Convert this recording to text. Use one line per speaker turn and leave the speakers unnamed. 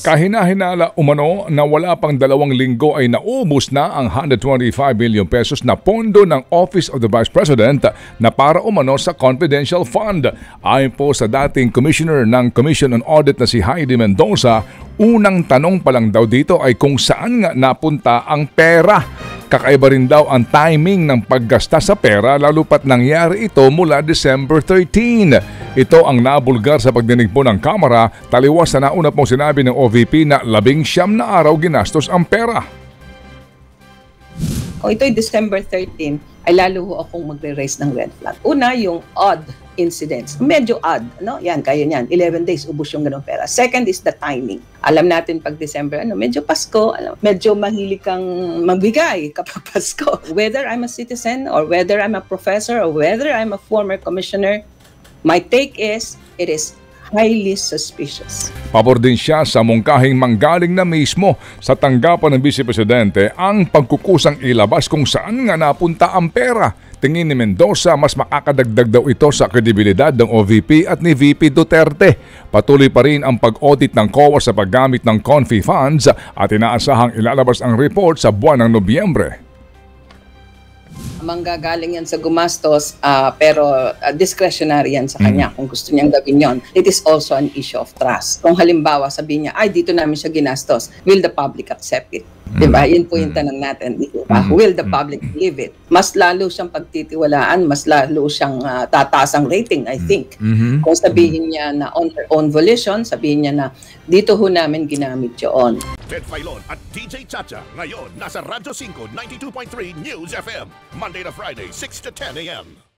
Kahina-hinala umano na wala pang 2 linggo ay naubos na ang 125 million pesos na pondo ng Office of the Vice President na para umano sa confidential fund. Ayon po sa dating Commissioner ng Commission on Audit na si Heidi Mendoza, unang tanong pa lang daw dito ay kung saan nga napunta ang pera. Kakaiba rin daw ang timing ng paggasta sa pera lalo pat nangyari ito mula December 13. Ito ang nabulgar sa pagdinig po ng Kamara, taliwas sa nauna pong sinabi ng OVP na 19 na araw ginastos ang pera.
Kung ito'y December 13, ay lalo ho akong magre-raise ng red flag. Una, yung odd incidents. Medyo odd, no? Yan, kaya niyan. 11 days, ubos yung ganong pera. Second is the timing. Alam natin pag December, medyo Pasko, medyo mahilig kang magbigay kapag Pasko. Whether I'm a citizen or whether I'm a professor or whether I'm a former commissioner, my take is, it is highly suspicious.
Pabor din siya sa mungkahing manggaling na mismo sa tanggapan ng Vice Presidente ang pagkukusang ilabas kung saan nga napunta ang pera. Tingin ni Mendoza, mas makakadagdag daw ito sa kredibilidad ng OVP at ni VP Duterte. Patuloy pa rin ang pag-audit ng COA sa paggamit ng Confi funds at inaasahang ilalabas ang report sa buwan ng Nobyembre.
Manggagaling yan sa gumastos, pero discretionary yan sa kanya kung gusto niyang gawin yon. It is also an issue of trust. Kung halimbawa sabihin niya, ay dito namin siya ginastos, will the public accept it? Diba? Yun po yung tanong natin. Diba? Will the public believe it? Mas lalo siyang pagtitiwalaan, mas lalo siyang tataas ang rating, I think. Kung sabihin niya na on her own volition, sabihin niya na dito ho namin ginamit yun.
Ted Filon at DJ Chacha ngayon nasa Radyo 5 92.3 News FM Monday to Friday 6 to 10 a.m.